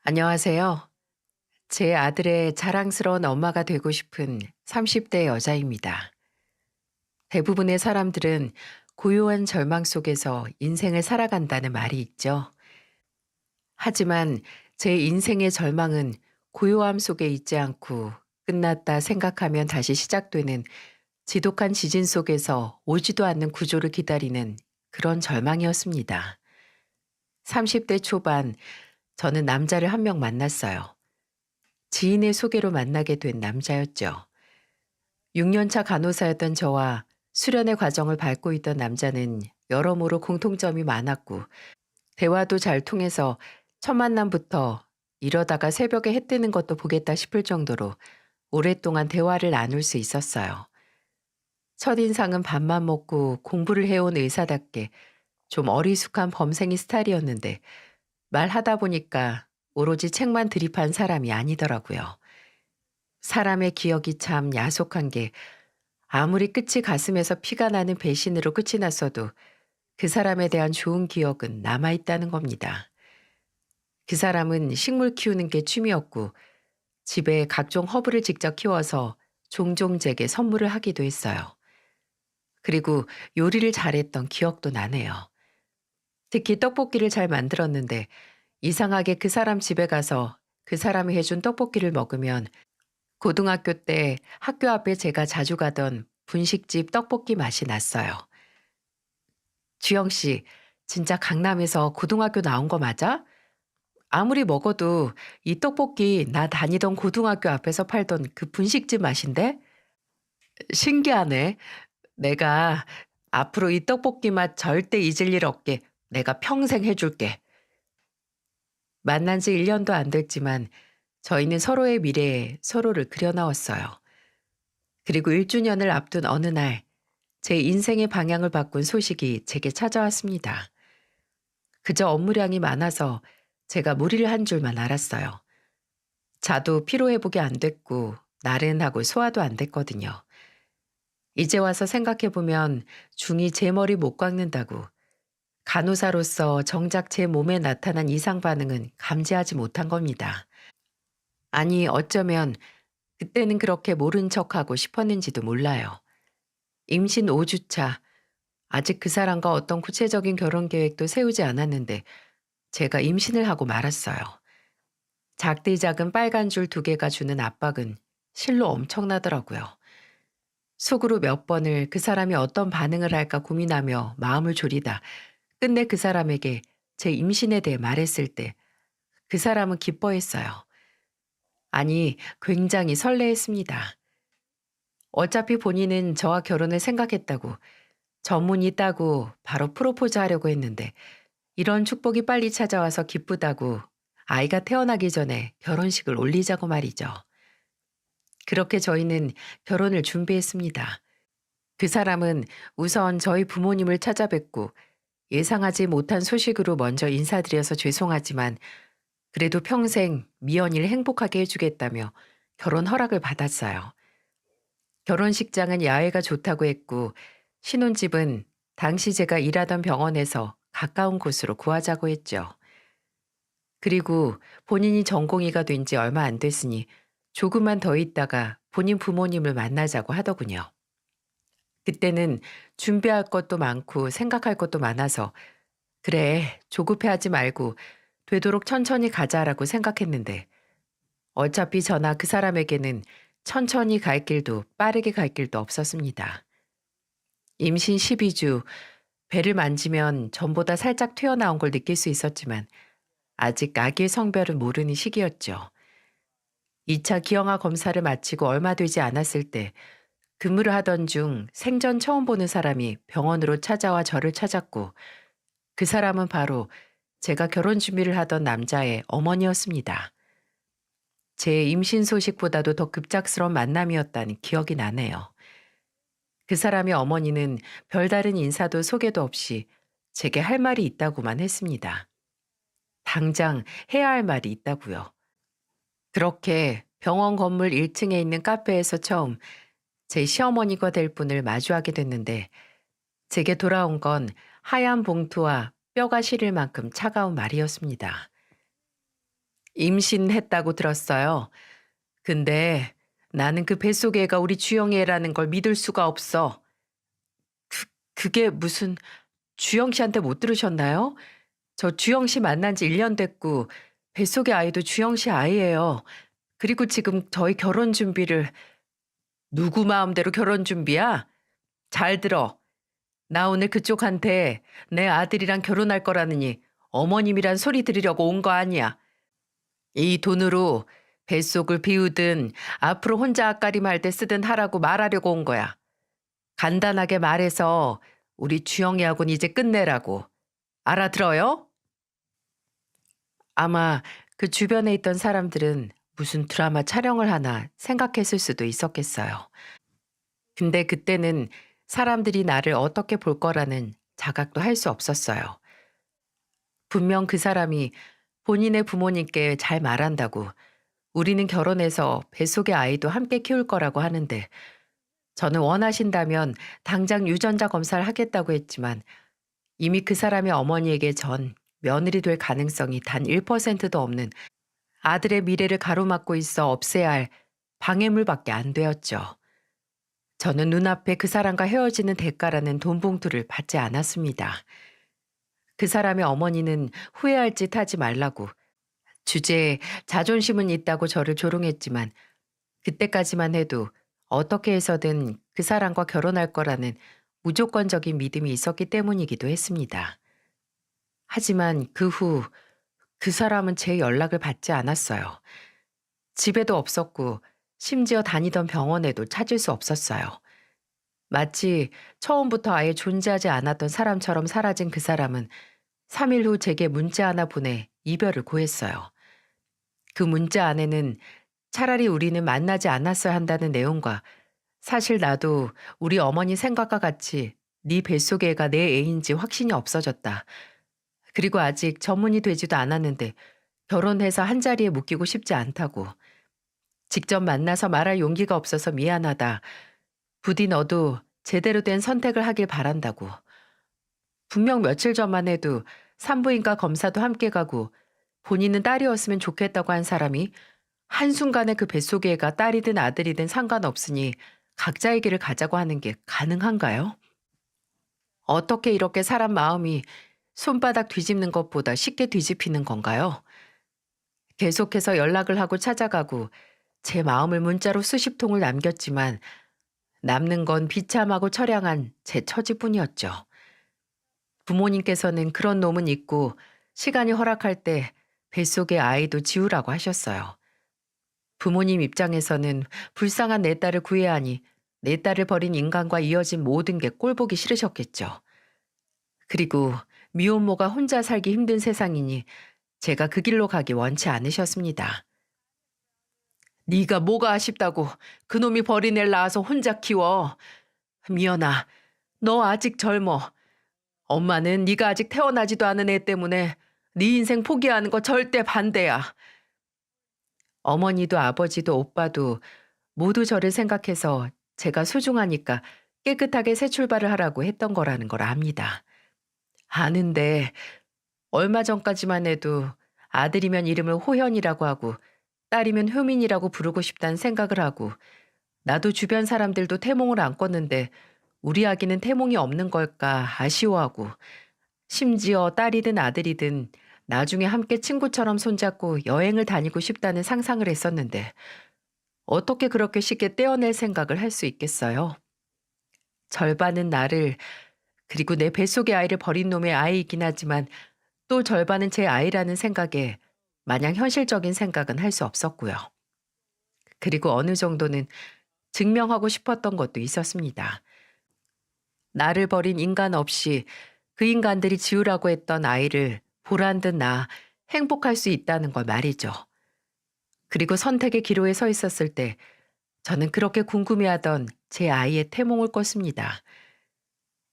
안녕하세요. 제 아들의 자랑스러운 엄마가 되고 싶은 30대 여자입니다. 대부분의 사람들은 고요한 절망 속에서 인생을 살아간다는 말이 있죠. 하지만 제 인생의 절망은 고요함 속에 있지 않고 끝났다 생각하면 다시 시작되는 지독한 지진 속에서 오지도 않는 구조를 기다리는 그런 절망이었습니다. 30대 초반, 저는 남자를 한 명 만났어요. 지인의 소개로 만나게 된 남자였죠. 6년차 간호사였던 저와 수련의 과정을 밟고 있던 남자는 여러모로 공통점이 많았고 대화도 잘 통해서 첫 만남부터 이러다가 새벽에 해 뜨는 것도 보겠다 싶을 정도로 오랫동안 대화를 나눌 수 있었어요. 첫인상은 밥만 먹고 공부를 해온 의사답게 좀 어리숙한 범생이 스타일이었는데 말하다 보니까 오로지 책만 드립한 사람이 아니더라고요. 사람의 기억이 참 야속한 게 아무리 끝이 가슴에서 피가 나는 배신으로 끝이 났어도 그 사람에 대한 좋은 기억은 남아있다는 겁니다. 그 사람은 식물 키우는 게 취미였고 집에 각종 허브를 직접 키워서 종종 제게 선물을 하기도 했어요. 그리고 요리를 잘했던 기억도 나네요. 특히 떡볶이를 잘 만들었는데 이상하게 그 사람 집에 가서 그 사람이 해준 떡볶이를 먹으면 고등학교 때 학교 앞에 제가 자주 가던 분식집 떡볶이 맛이 났어요. 주영 씨, 진짜 강남에서 고등학교 나온 거 맞아? 아무리 먹어도 이 떡볶이 나 다니던 고등학교 앞에서 팔던 그 분식집 맛인데? 신기하네. 내가 앞으로 이 떡볶이 맛 절대 잊을 일 없게 내가 평생 해줄게. 만난 지 1년도 안 됐지만 저희는 서로의 미래에 서로를 그려나왔어요. 그리고 1주년을 앞둔 어느 날, 제 인생의 방향을 바꾼 소식이 제게 찾아왔습니다. 그저 업무량이 많아서 제가 무리를 한 줄만 알았어요. 자도 피로회복이 안 됐고 나른하고 소화도 안 됐거든요. 이제 와서 생각해보면 중이 제 머리 못 깎는다고 간호사로서 정작 제 몸에 나타난 이상 반응은 감지하지 못한 겁니다. 아니 어쩌면 그때는 그렇게 모른 척하고 싶었는지도 몰라요. 임신 5주차, 아직 그 사람과 어떤 구체적인 결혼 계획도 세우지 않았는데 제가 임신을 하고 말았어요. 작디 작은 빨간 줄 2개가 주는 압박은 실로 엄청나더라고요. 속으로 몇 번을 그 사람이 어떤 반응을 할까 고민하며 마음을 졸이다 끝내 그 사람에게 제 임신에 대해 말했을 때 그 사람은 기뻐했어요. 아니, 굉장히 설레했습니다. 어차피 본인은 저와 결혼을 생각했다고 전문의 따고 바로 프로포즈 하려고 했는데 이런 축복이 빨리 찾아와서 기쁘다고 아이가 태어나기 전에 결혼식을 올리자고 말이죠. 그렇게 저희는 결혼을 준비했습니다. 그 사람은 우선 저희 부모님을 찾아뵙고 예상하지 못한 소식으로 먼저 인사드려서 죄송하지만 그래도 평생 미연이를 행복하게 해주겠다며 결혼 허락을 받았어요. 결혼식장은 야외가 좋다고 했고 신혼집은 당시 제가 일하던 병원에서 가까운 곳으로 구하자고 했죠. 그리고 본인이 전공의가 된 지 얼마 안 됐으니 조금만 더 있다가 본인 부모님을 만나자고 하더군요. 그때는 준비할 것도 많고 생각할 것도 많아서 그래, 조급해하지 말고 되도록 천천히 가자라고 생각했는데 어차피 저나 그 사람에게는 천천히 갈 길도 빠르게 갈 길도 없었습니다. 임신 12주, 배를 만지면 전보다 살짝 튀어나온 걸 느낄 수 있었지만 아직 아기의 성별은 모르는 시기였죠. 2차 기형아 검사를 마치고 얼마 되지 않았을 때 근무를 하던 중 생전 처음 보는 사람이 병원으로 찾아와 저를 찾았고 그 사람은 바로 제가 결혼 준비를 하던 남자의 어머니였습니다. 제 임신 소식보다도 더 급작스러운 만남이었다는 기억이 나네요. 그 사람의 어머니는 별다른 인사도 소개도 없이 제게 할 말이 있다고만 했습니다. 당장 해야 할 말이 있다고요. 그렇게 병원 건물 1층에 있는 카페에서 처음 제 시어머니가 될 분을 마주하게 됐는데 제게 돌아온 건 하얀 봉투와 뼈가 시릴 만큼 차가운 말이었습니다. 임신했다고 들었어요. 근데 나는 그 뱃속의 애가 우리 주영이 애라는 걸 믿을 수가 없어. 그게 무슨 주영 씨한테 못 들으셨나요? 저 주영 씨 만난 지 1년 됐고 뱃속의 아이도 주영 씨 아이예요. 그리고 지금 저희 결혼 준비를 누구 마음대로 결혼 준비야? 잘 들어. 나 오늘 그쪽한테 내 아들이랑 결혼할 거라느니 어머님이란 소리 들으려고 온 거 아니야. 이 돈으로 뱃속을 비우든 앞으로 혼자 앞가림할 때 쓰든 하라고 말하려고 온 거야. 간단하게 말해서 우리 주영이하고는 이제 끝내라고. 알아들어요? 아마 그 주변에 있던 사람들은 무슨 드라마 촬영을 하나 생각했을 수도 있었겠어요. 근데 그때는 사람들이 나를 어떻게 볼 거라는 자각도 할 수 없었어요. 분명 그 사람이 본인의 부모님께 잘 말한다고 우리는 결혼해서 뱃속의 아이도 함께 키울 거라고 하는데 저는 원하신다면 당장 유전자 검사를 하겠다고 했지만 이미 그 사람의 어머니에게 전 며느리 될 가능성이 단 1%도 없는 아들의 미래를 가로막고 있어 없애야 할 방해물밖에 안 되었죠. 저는 눈앞에 그 사람과 헤어지는 대가라는 돈 봉투를 받지 않았습니다. 그 사람의 어머니는 후회할 짓 하지 말라고 주제에 자존심은 있다고 저를 조롱했지만 그때까지만 해도 어떻게 해서든 그 사람과 결혼할 거라는 무조건적인 믿음이 있었기 때문이기도 했습니다. 하지만 그 후 그 사람은 제 연락을 받지 않았어요. 집에도 없었고 심지어 다니던 병원에도 찾을 수 없었어요. 마치 처음부터 아예 존재하지 않았던 사람처럼 사라진 그 사람은 3일 후 제게 문자 하나 보내 이별을 고했어요. 그 문자 안에는 차라리 우리는 만나지 않았어야 한다는 내용과 사실 나도 우리 어머니 생각과 같이 네 뱃속의 애가 내 애인지 확신이 없어졌다. 그리고 아직 전문이 되지도 않았는데 결혼해서 한자리에 묶이고 싶지 않다고. 직접 만나서 말할 용기가 없어서 미안하다. 부디 너도 제대로 된 선택을 하길 바란다고. 분명 며칠 전만 해도 산부인과 검사도 함께 가고 본인은 딸이었으면 좋겠다고 한 사람이 한순간에 그 뱃속의 애가 딸이든 아들이든 상관없으니 각자의 길을 가자고 하는 게 가능한가요? 어떻게 이렇게 사람 마음이 손바닥 뒤집는 것보다 쉽게 뒤집히는 건가요? 계속해서 연락을 하고 찾아가고 제 마음을 문자로 수십 통을 남겼지만 남는 건 비참하고 처량한 제 처지뿐이었죠. 부모님께서는 그런 놈은 있고 시간이 허락할 때 뱃속의 아이도 지우라고 하셨어요. 부모님 입장에서는 불쌍한 내 딸을 구해야 하니 내 딸을 버린 인간과 이어진 모든 게 꼴보기 싫으셨겠죠. 그리고 미혼모가 혼자 살기 힘든 세상이니 제가 그 길로 가기 원치 않으셨습니다. 네가 뭐가 아쉽다고 그놈이 버린 애를 낳아서 혼자 키워. 미연아, 너 아직 젊어. 엄마는 네가 아직 태어나지도 않은 애 때문에 네 인생 포기하는 거 절대 반대야. 어머니도 아버지도 오빠도 모두 저를 생각해서 제가 소중하니까 깨끗하게 새 출발을 하라고 했던 거라는 걸 압니다. 아는데 얼마 전까지만 해도 아들이면 이름을 호현이라고 하고 딸이면 효민이라고 부르고 싶다는 생각을 하고 나도 주변 사람들도 태몽을 안 꿨는데 우리 아기는 태몽이 없는 걸까 아쉬워하고 심지어 딸이든 아들이든 나중에 함께 친구처럼 손잡고 여행을 다니고 싶다는 상상을 했었는데 어떻게 그렇게 쉽게 떼어낼 생각을 할 수 있겠어요? 절반은 나를 그리고 내 뱃속의 아이를 버린 놈의 아이이긴 하지만 또 절반은 제 아이라는 생각에 마냥 현실적인 생각은 할 수 없었고요. 그리고 어느 정도는 증명하고 싶었던 것도 있었습니다. 나를 버린 인간 없이 그 인간들이 지우라고 했던 아이를 보란 듯 낳아 행복할 수 있다는 걸 말이죠. 그리고 선택의 기로에 서 있었을 때 저는 그렇게 궁금해하던 제 아이의 태몽을 꿨습니다.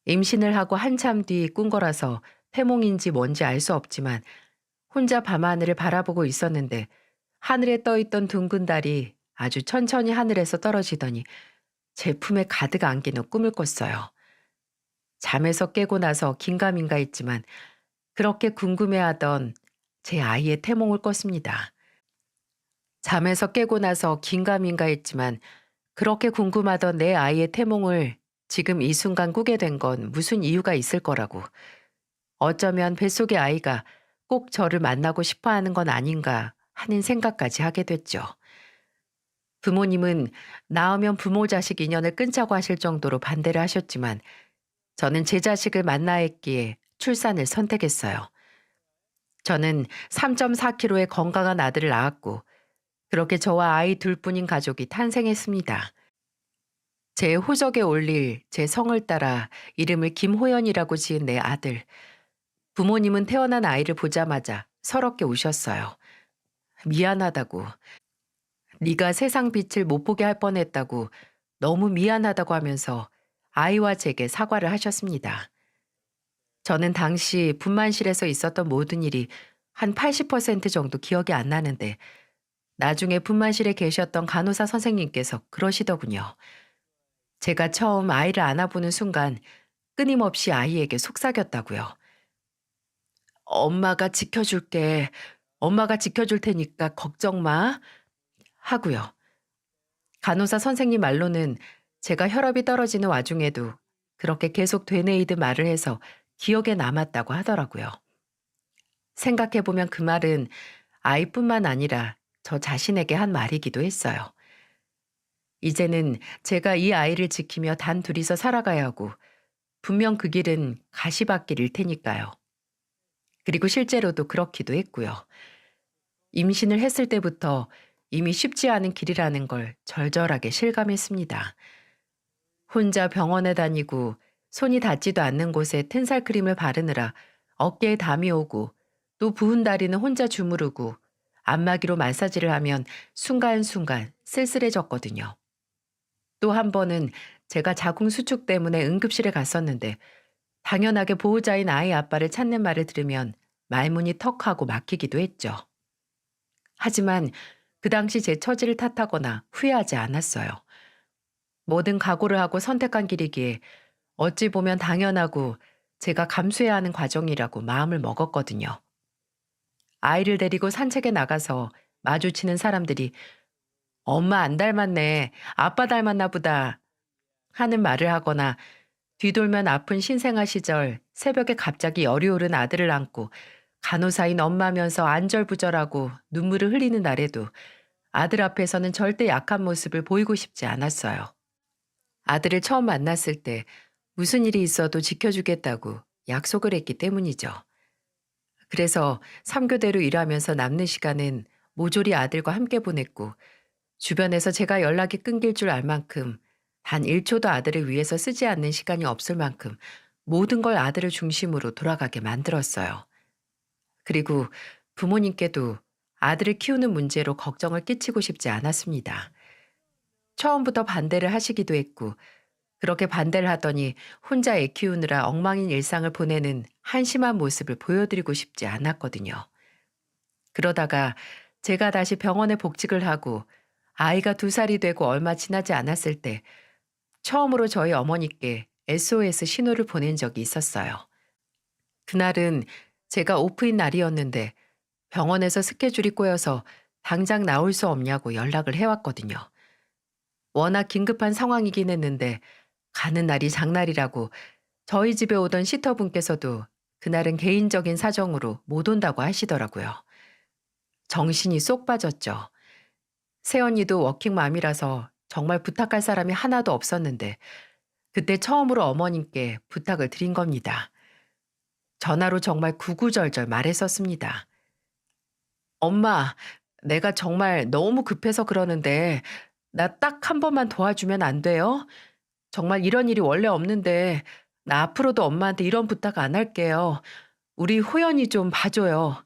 임신을 하고 한참 뒤 꾼 거라서 태몽인지 뭔지 알 수 없지만 혼자 밤하늘을 바라보고 있었는데 하늘에 떠있던 둥근 달이 아주 천천히 하늘에서 떨어지더니 제 품에 가득 안기는 꿈을 꿨어요. 잠에서 깨고 나서 긴가민가 했지만 그렇게 궁금해하던 제 아이의 태몽을 꿨습니다. 잠에서 깨고 나서 긴가민가했지만 그렇게 궁금하던 내 아이의 태몽을 지금 이 순간 꾸게 된 건 무슨 이유가 있을 거라고. 어쩌면 뱃속의 아이가 꼭 저를 만나고 싶어 하는 건 아닌가 하는 생각까지 하게 됐죠. 부모님은 낳으면 부모 자식 인연을 끊자고 하실 정도로 반대를 하셨지만 저는 제 자식을 만나야 했기에 출산을 선택했어요. 저는 3.4kg의 건강한 아들을 낳았고 그렇게 저와 아이 둘뿐인 가족이 탄생했습니다. 제 호적에 올릴 제 성을 따라 이름을 김호연이라고 지은 내 아들. 부모님은 태어난 아이를 보자마자 서럽게 우셨어요. 미안하다고. 네가 세상 빛을 못 보게 할 뻔했다고 너무 미안하다고 하면서 아이와 제게 사과를 하셨습니다. 저는 당시 분만실에서 있었던 모든 일이 한 80% 정도 기억이 안 나는데 나중에 분만실에 계셨던 간호사 선생님께서 그러시더군요. 제가 처음 아이를 안아보는 순간 끊임없이 아이에게 속삭였다고요. 엄마가 지켜줄게. 엄마가 지켜줄 테니까 걱정 마. 하고요. 간호사 선생님 말로는 제가 혈압이 떨어지는 와중에도 그렇게 계속 되뇌이듯 말을 해서 기억에 남았다고 하더라고요. 생각해보면 그 말은 아이뿐만 아니라 저 자신에게 한 말이기도 했어요. 이제는 제가 이 아이를 지키며 단 둘이서 살아가야 하고 분명 그 길은 가시밭길일 테니까요. 그리고 실제로도 그렇기도 했고요. 임신을 했을 때부터 이미 쉽지 않은 길이라는 걸 절절하게 실감했습니다. 혼자 병원에 다니고 손이 닿지도 않는 곳에 텐살 크림을 바르느라 어깨에 담이 오고 또 부은 다리는 혼자 주무르고 안마기로 마사지를 하면 순간순간 쓸쓸해졌거든요. 또 한 번은 제가 자궁 수축 때문에 응급실에 갔었는데 당연하게 보호자인 아이 아빠를 찾는 말을 들으면 말문이 턱하고 막히기도 했죠. 하지만 그 당시 제 처지를 탓하거나 후회하지 않았어요. 뭐든 각오를 하고 선택한 길이기에 어찌 보면 당연하고 제가 감수해야 하는 과정이라고 마음을 먹었거든요. 아이를 데리고 산책에 나가서 마주치는 사람들이 엄마 안 닮았네, 아빠 닮았나 보다 하는 말을 하거나 뒤돌면 아픈 신생아 시절 새벽에 갑자기 열이 오른 아들을 안고 간호사인 엄마면서 안절부절하고 눈물을 흘리는 날에도 아들 앞에서는 절대 약한 모습을 보이고 싶지 않았어요. 아들을 처음 만났을 때 무슨 일이 있어도 지켜주겠다고 약속을 했기 때문이죠. 그래서 3교대로 일하면서 남는 시간은 모조리 아들과 함께 보냈고 주변에서 제가 연락이 끊길 줄 알 만큼 단 1초도 아들을 위해서 쓰지 않는 시간이 없을 만큼 모든 걸 아들을 중심으로 돌아가게 만들었어요. 그리고 부모님께도 아들을 키우는 문제로 걱정을 끼치고 싶지 않았습니다. 처음부터 반대를 하시기도 했고 그렇게 반대를 하더니 혼자 애 키우느라 엉망인 일상을 보내는 한심한 모습을 보여드리고 싶지 않았거든요. 그러다가 제가 다시 병원에 복직을 하고 아이가 2살이 되고 얼마 지나지 않았을 때 처음으로 저희 어머니께 SOS 신호를 보낸 적이 있었어요. 그날은 제가 오프인 날이었는데 병원에서 스케줄이 꼬여서 당장 나올 수 없냐고 연락을 해왔거든요. 워낙 긴급한 상황이긴 했는데 가는 날이 장날이라고 저희 집에 오던 시터분께서도 그날은 개인적인 사정으로 못 온다고 하시더라고요. 정신이 쏙 빠졌죠. 새언니도 워킹맘이라서 정말 부탁할 사람이 하나도 없었는데 그때 처음으로 어머님께 부탁을 드린 겁니다. 전화로 정말 구구절절 말했었습니다. 엄마, 내가 정말 너무 급해서 그러는데 나 딱 한 번만 도와주면 안 돼요? 정말 이런 일이 원래 없는데 나 앞으로도 엄마한테 이런 부탁 안 할게요. 우리 호연이 좀 봐줘요.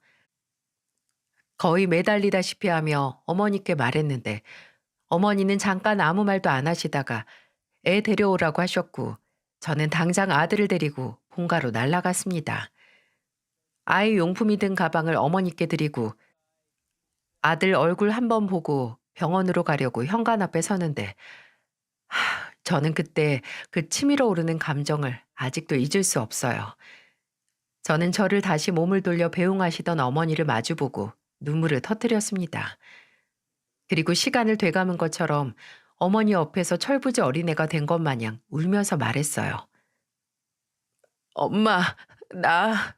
거의 매달리다시피 하며 어머니께 말했는데 어머니는 잠깐 아무 말도 안 하시다가 애 데려오라고 하셨고 저는 당장 아들을 데리고 본가로 날아갔습니다. 아이 용품이 든 가방을 어머니께 드리고 아들 얼굴 한번 보고 병원으로 가려고 현관 앞에 서는데 저는 그때 그 치밀어 오르는 감정을 아직도 잊을 수 없어요. 저는 저를 다시 몸을 돌려 배웅하시던 어머니를 마주보고 눈물을 터뜨렸습니다. 그리고 시간을 되감은 것처럼 어머니 옆에서 철부지 어린애가 된 것 마냥 울면서 말했어요. 엄마, 나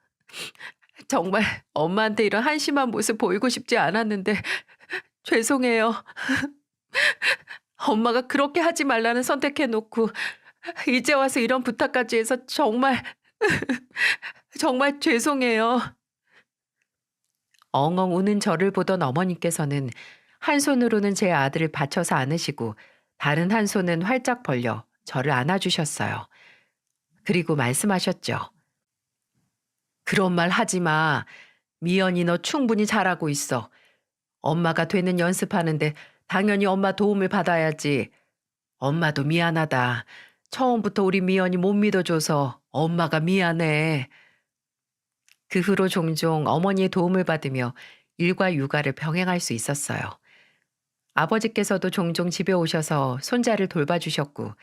정말 엄마한테 이런 한심한 모습 보이고 싶지 않았는데 죄송해요. 엄마가 그렇게 하지 말라는 선택해 놓고 이제 와서 이런 부탁까지 해서 정말 정말 죄송해요. 엉엉 우는 저를 보던 어머니께서는 한 손으로는 제 아들을 받쳐서 안으시고 다른 한 손은 활짝 벌려 저를 안아주셨어요. 그리고 말씀하셨죠. 그런 말 하지 마. 미연이 너 충분히 잘하고 있어. 엄마가 되는 연습하는데 당연히 엄마 도움을 받아야지. 엄마도 미안하다. 처음부터 우리 미연이 못 믿어줘서 엄마가 미안해. 그 후로 종종 어머니의 도움을 받으며 일과 육아를 병행할 수 있었어요. 아버지께서도 종종 집에 오셔서 손자를 돌봐주셨고,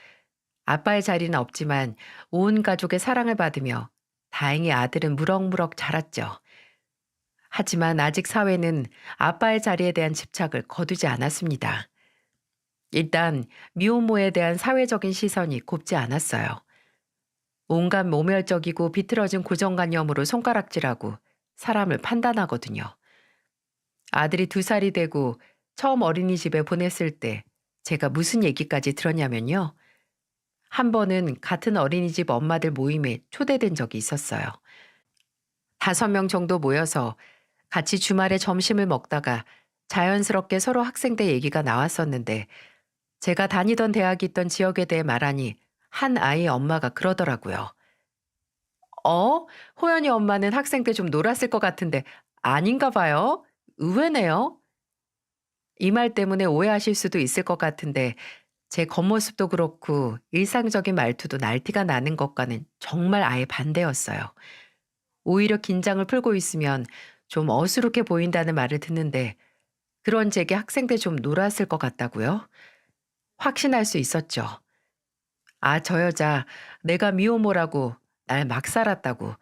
아빠의 자리는 없지만 온 가족의 사랑을 받으며 다행히 아들은 무럭무럭 자랐죠. 하지만 아직 사회는 아빠의 자리에 대한 집착을 거두지 않았습니다. 일단 미혼모에 대한 사회적인 시선이 곱지 않았어요. 온갖 모멸적이고 비틀어진 고정관념으로 손가락질하고 사람을 판단하거든요. 아들이 2살이 되고 처음 어린이집에 보냈을 때 제가 무슨 얘기까지 들었냐면요. 한 번은 같은 어린이집 엄마들 모임에 초대된 적이 있었어요. 5명 정도 모여서 같이 주말에 점심을 먹다가 자연스럽게 서로 학생대 얘기가 나왔었는데 제가 다니던 대학이 있던 지역에 대해 말하니 한 아이 엄마가 그러더라고요. 호연이 엄마는 학생 때 좀 놀았을 것 같은데 아닌가 봐요. 의외네요. 이 말 때문에 오해하실 수도 있을 것 같은데 제 겉모습도 그렇고 일상적인 말투도 날티가 나는 것과는 정말 아예 반대였어요. 오히려 긴장을 풀고 있으면 좀 어수룩해 보인다는 말을 듣는데 그런 제게 학생 때 좀 놀았을 것 같다고요? 확신할 수 있었죠. 아, 저 여자 내가 미혼모라고 날 막 살았다고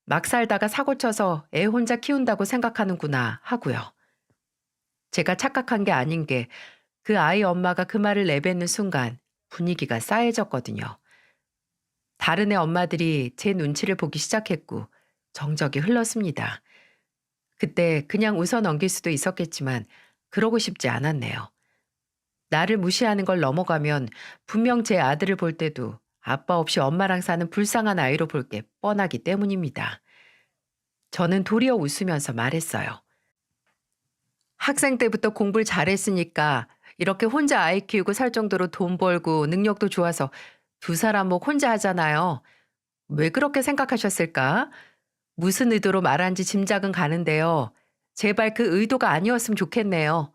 막 살다가 사고 쳐서 애 혼자 키운다고 생각하는구나 하고요. 제가 착각한 게 아닌 게 그 아이 엄마가 그 말을 내뱉는 순간 분위기가 싸해졌거든요. 다른 애 엄마들이 제 눈치를 보기 시작했고 정적이 흘렀습니다. 그때 그냥 웃어 넘길 수도 있었겠지만 그러고 싶지 않았네요. 나를 무시하는 걸 넘어가면 분명 제 아들을 볼 때도 아빠 없이 엄마랑 사는 불쌍한 아이로 볼 게 뻔하기 때문입니다. 저는 도리어 웃으면서 말했어요. 학생 때부터 공부를 잘했으니까 이렇게 혼자 아이 키우고 살 정도로 돈 벌고 능력도 좋아서 2사람 목 혼자 하잖아요. 왜 그렇게 생각하셨을까? 무슨 의도로 말한지 짐작은 가는데요. 제발 그 의도가 아니었으면 좋겠네요.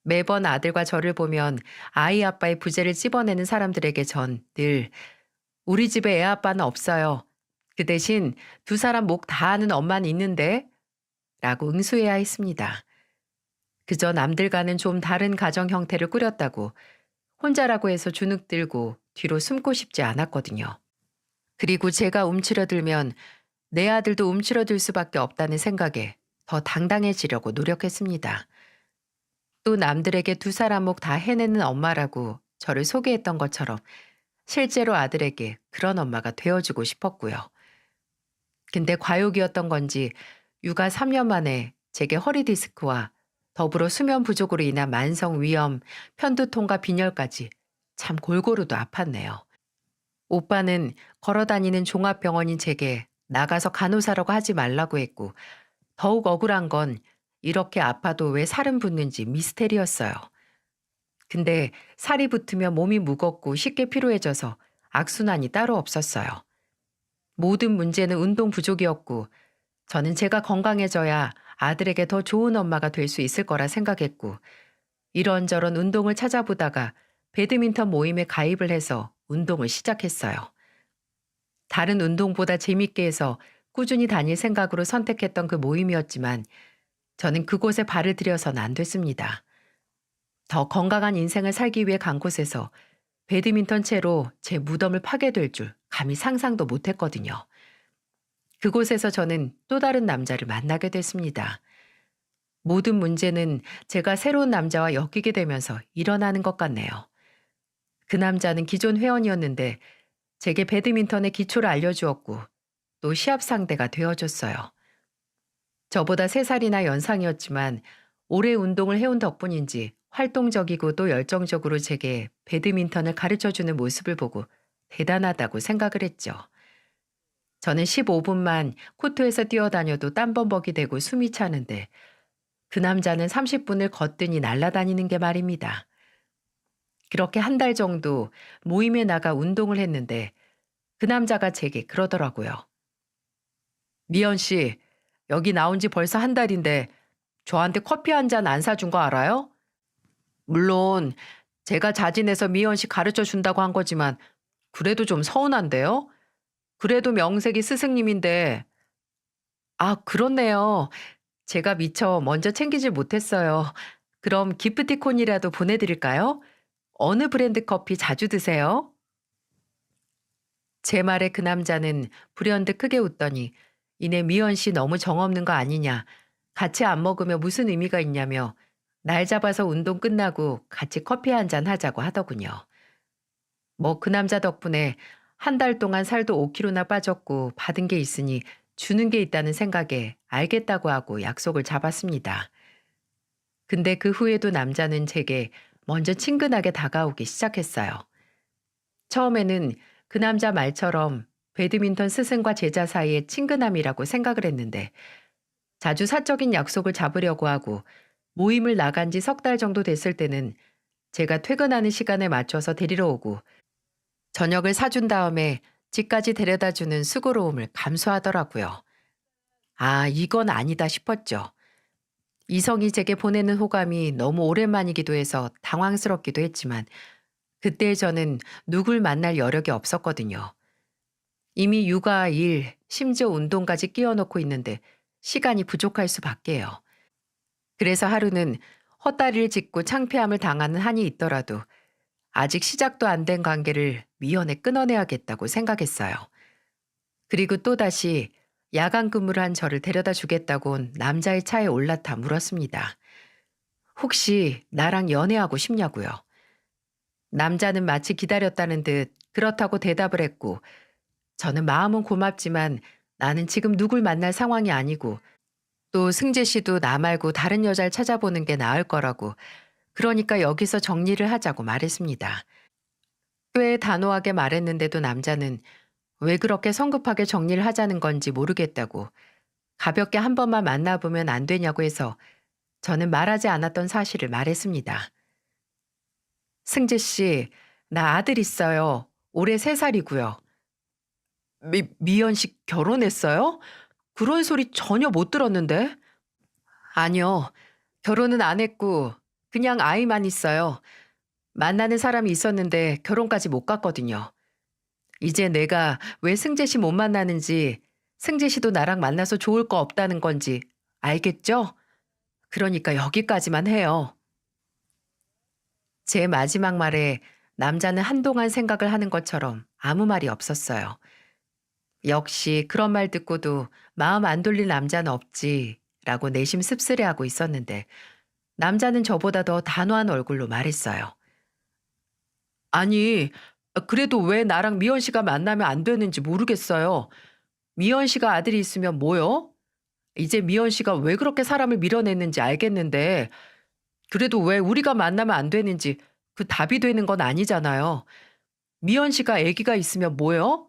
매번 아들과 저를 보면 아이 아빠의 부재를 찝어내는 사람들에게 전 늘 우리 집에 애 아빠는 없어요. 그 대신 2사람 목 다 하는 엄마는 있는데 라고 응수해야 했습니다. 그저 남들과는 좀 다른 가정 형태를 꾸렸다고 혼자라고 해서 주눅들고 뒤로 숨고 싶지 않았거든요. 그리고 제가 움츠러들면 내 아들도 움츠러들 수밖에 없다는 생각에 더 당당해지려고 노력했습니다. 또 남들에게 2사람 목 다 해내는 엄마라고 저를 소개했던 것처럼 실제로 아들에게 그런 엄마가 되어주고 싶었고요. 근데 과욕이었던 건지 육아 3년 만에 제게 허리 디스크와 더불어 수면 부족으로 인한 만성 위염, 편두통과 빈혈까지 참 골고루도 아팠네요. 오빠는 걸어다니는 종합병원인 제게 나가서 간호사라고 하지 말라고 했고 더욱 억울한 건 이렇게 아파도 왜 살은 붙는지 미스테리였어요. 근데 살이 붙으면 몸이 무겁고 쉽게 피로해져서 악순환이 따로 없었어요. 모든 문제는 운동 부족이었고 저는 제가 건강해져야 아들에게 더 좋은 엄마가 될 수 있을 거라 생각했고 이런저런 운동을 찾아보다가 배드민턴 모임에 가입을 해서 운동을 시작했어요. 다른 운동보다 재밌게 해서 꾸준히 다닐 생각으로 선택했던 그 모임이었지만 저는 그곳에 발을 들여서는 안 됐습니다. 더 건강한 인생을 살기 위해 간 곳에서 배드민턴 채로 제 무덤을 파게 될 줄 감히 상상도 못했거든요. 그곳에서 저는 또 다른 남자를 만나게 됐습니다. 모든 문제는 제가 새로운 남자와 엮이게 되면서 일어나는 것 같네요. 그 남자는 기존 회원이었는데 제게 배드민턴의 기초를 알려주었고 또 시합 상대가 되어줬어요. 저보다 3살이나 연상이었지만 오래 운동을 해온 덕분인지 활동적이고 또 열정적으로 제게 배드민턴을 가르쳐주는 모습을 보고 대단하다고 생각을 했죠. 저는 15분만 코트에서 뛰어다녀도 땀범벅이 되고 숨이 차는데 그 남자는 30분을 거뜬히 날아다니는 게 말입니다. 그렇게 한 달 정도 모임에 나가 운동을 했는데 그 남자가 제게 그러더라고요. 미연 씨, 여기 나온 지 벌써 한 달인데 저한테 커피 한 잔 안 사준 거 알아요? 물론 제가 자진해서 미연 씨 가르쳐 준다고 한 거지만 그래도 좀 서운한데요? 그래도 명색이 스승님인데 아, 그렇네요. 제가 미처 먼저 챙기질 못했어요. 그럼 기프티콘이라도 보내드릴까요? 어느 브랜드 커피 자주 드세요? 제 말에 그 남자는 불현듯 크게 웃더니 이내 미연 씨 너무 정없는 거 아니냐. 같이 안 먹으면 무슨 의미가 있냐며 날 잡아서 운동 끝나고 같이 커피 한 잔 하자고 하더군요. 뭐 그 남자 덕분에 한 달 동안 살도 5kg나 빠졌고 받은 게 있으니 주는 게 있다는 생각에 알겠다고 하고 약속을 잡았습니다. 근데 그 후에도 남자는 제게 먼저 친근하게 다가오기 시작했어요. 처음에는 그 남자 말처럼 배드민턴 스승과 제자 사이의 친근함이라고 생각을 했는데 자주 사적인 약속을 잡으려고 하고 모임을 나간 지 3달 정도 됐을 때는 제가 퇴근하는 시간에 맞춰서 데리러 오고 저녁을 사준 다음에 집까지 데려다 주는 수고로움을 감수하더라고요. 아, 이건 아니다 싶었죠. 이성이 제게 보내는 호감이 너무 오랜만이기도 해서 당황스럽기도 했지만 그때 저는 누굴 만날 여력이 없었거든요. 이미 육아, 일, 심지어 운동까지 끼워 넣고 있는데 시간이 부족할 수밖에요. 그래서 하루는 헛다리를 짚고 창피함을 당하는 한이 있더라도 아직 시작도 안 된 관계를 미연에 끊어내야겠다고 생각했어요. 그리고 또다시 야간 근무를 한 저를 데려다 주겠다고 온 남자의 차에 올라타 물었습니다. 혹시 나랑 연애하고 싶냐고요. 남자는 마치 기다렸다는 듯 그렇다고 대답을 했고 저는 마음은 고맙지만 나는 지금 누굴 만날 상황이 아니고 또 승재 씨도 나 말고 다른 여자를 찾아보는 게 나을 거라고 그러니까 여기서 정리를 하자고 말했습니다. 꽤 단호하게 말했는데도 남자는 왜 그렇게 성급하게 정리를 하자는 건지 모르겠다고 가볍게 한 번만 만나보면 안 되냐고 해서 저는 말하지 않았던 사실을 말했습니다. 승재 씨, 나 아들 있어요. 올해 3살이고요. 미연 씨 결혼했어요? 그런 소리 전혀 못 들었는데? 아니요. 결혼은 안 했고 그냥 아이만 있어요. 만나는 사람이 있었는데 결혼까지 못 갔거든요. 이제 내가 왜 승재 씨 못 만나는지, 승재 씨도 나랑 만나서 좋을 거 없다는 건지 알겠죠? 그러니까 여기까지만 해요. 제 마지막 말에 남자는 한동안 생각을 하는 것처럼 아무 말이 없었어요. 역시 그런 말 듣고도 마음 안 돌릴 남자는 없지라고 내심 씁쓸해하고 있었는데 남자는 저보다 더 단호한 얼굴로 말했어요. 아니, 그래도 왜 나랑 미연 씨가 만나면 안 되는지 모르겠어요. 미연 씨가 아들이 있으면 뭐요? 이제 미연 씨가 왜 그렇게 사람을 밀어냈는지 알겠는데 그래도 왜 우리가 만나면 안 되는지 그 답이 되는 건 아니잖아요. 미연 씨가 아기가 있으면 뭐요?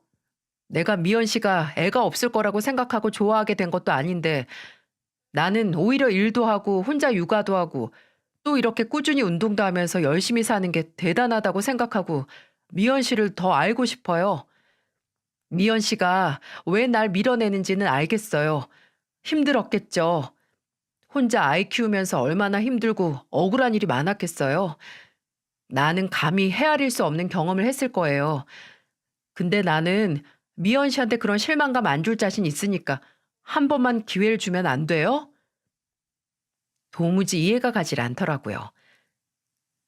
내가 미연 씨가 애가 없을 거라고 생각하고 좋아하게 된 것도 아닌데 나는 오히려 일도 하고 혼자 육아도 하고 또 이렇게 꾸준히 운동도 하면서 열심히 사는 게 대단하다고 생각하고 미연 씨를 더 알고 싶어요. 미연 씨가 왜 날 밀어내는지는 알겠어요. 힘들었겠죠. 혼자 아이 키우면서 얼마나 힘들고 억울한 일이 많았겠어요. 나는 감히 헤아릴 수 없는 경험을 했을 거예요. 근데 나는 미연 씨한테 그런 실망감 안 줄 자신 있으니까 한 번만 기회를 주면 안 돼요? 도무지 이해가 가질 않더라고요.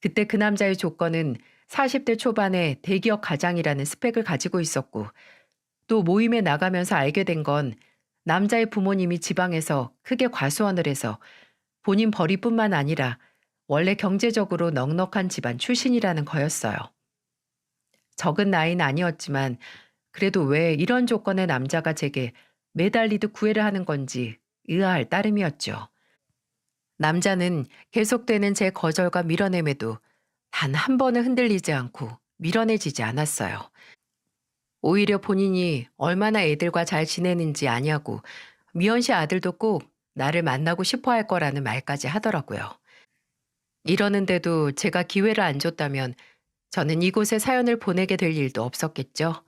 그때 그 남자의 조건은 40대 초반의 대기업 가장이라는 스펙을 가지고 있었고 또 모임에 나가면서 알게 된 건 남자의 부모님이 지방에서 크게 과수원을 해서 본인 벌이뿐만 아니라 원래 경제적으로 넉넉한 집안 출신이라는 거였어요. 적은 나이는 아니었지만 그래도 왜 이런 조건의 남자가 제게 매달리듯 구애를 하는 건지 의아할 따름이었죠. 남자는 계속되는 제 거절과 밀어냄에도 단 한 번은 흔들리지 않고 밀어내지지 않았어요. 오히려 본인이 얼마나 애들과 잘 지내는지 아냐고 미연 씨 아들도 꼭 나를 만나고 싶어 할 거라는 말까지 하더라고요. 이러는데도 제가 기회를 안 줬다면 저는 이곳에 사연을 보내게 될 일도 없었겠죠.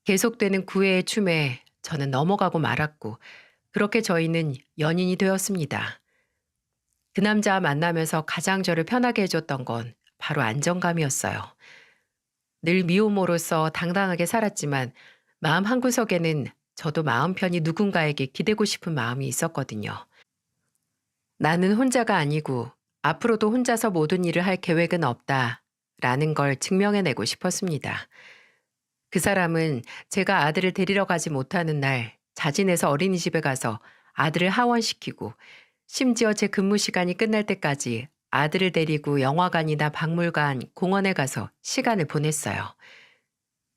계속되는 구애의 춤에 저는 넘어가고 말았고 그렇게 저희는 연인이 되었습니다. 그 남자와 만나면서 가장 저를 편하게 해줬던 건 바로 안정감이었어요. 늘 미혼모로서 당당하게 살았지만 마음 한구석에는 저도 마음 편히 누군가에게 기대고 싶은 마음이 있었거든요. 나는 혼자가 아니고 앞으로도 혼자서 모든 일을 할 계획은 없다. 라는 걸 증명해내고 싶었습니다. 그 사람은 제가 아들을 데리러 가지 못하는 날 자진해서 어린이집에 가서 아들을 하원시키고 심지어 제 근무 시간이 끝날 때까지 아들을 데리고 영화관이나 박물관, 공원에 가서 시간을 보냈어요.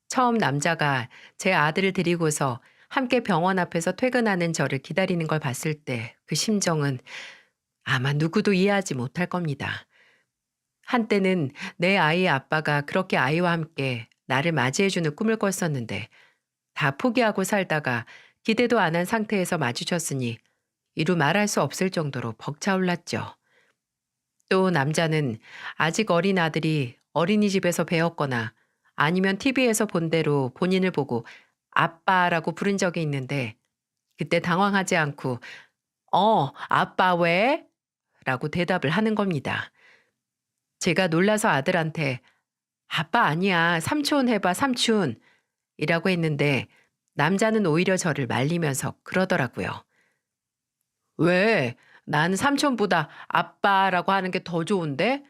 처음 남자가 제 아들을 데리고서 함께 병원 앞에서 퇴근하는 저를 기다리는 걸 봤을 때 그 심정은 아마 누구도 이해하지 못할 겁니다. 한때는 내 아이의 아빠가 그렇게 아이와 함께 나를 맞이해주는 꿈을 꿨었는데 다 포기하고 살다가 기대도 안 한 상태에서 마주쳤으니 이루 말할 수 없을 정도로 벅차올랐죠. 또 남자는 아직 어린 아들이 어린이집에서 배웠거나 아니면 TV에서 본 대로 본인을 보고 아빠라고 부른 적이 있는데 그때 당황하지 않고 아빠 왜? 라고 대답을 하는 겁니다. 제가 놀라서 아들한테 아빠 아니야, 삼촌 해봐, 삼촌 이라고 했는데 남자는 오히려 저를 말리면서 그러더라고요. 왜? 난 삼촌보다 아빠라고 하는 게 더 좋은데?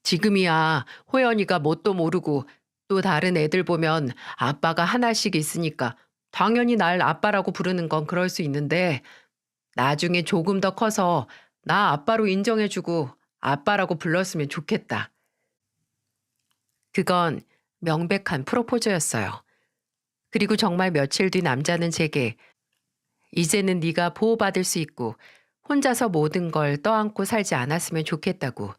지금이야 호연이가 뭣도 모르고 또 다른 애들 보면 아빠가 하나씩 있으니까 당연히 날 아빠라고 부르는 건 그럴 수 있는데 나중에 조금 더 커서 나 아빠로 인정해주고 아빠라고 불렀으면 좋겠다. 그건 명백한 프로포즈였어요. 그리고 정말 며칠 뒤 남자는 제게 이제는 네가 보호받을 수 있고 혼자서 모든 걸 떠안고 살지 않았으면 좋겠다고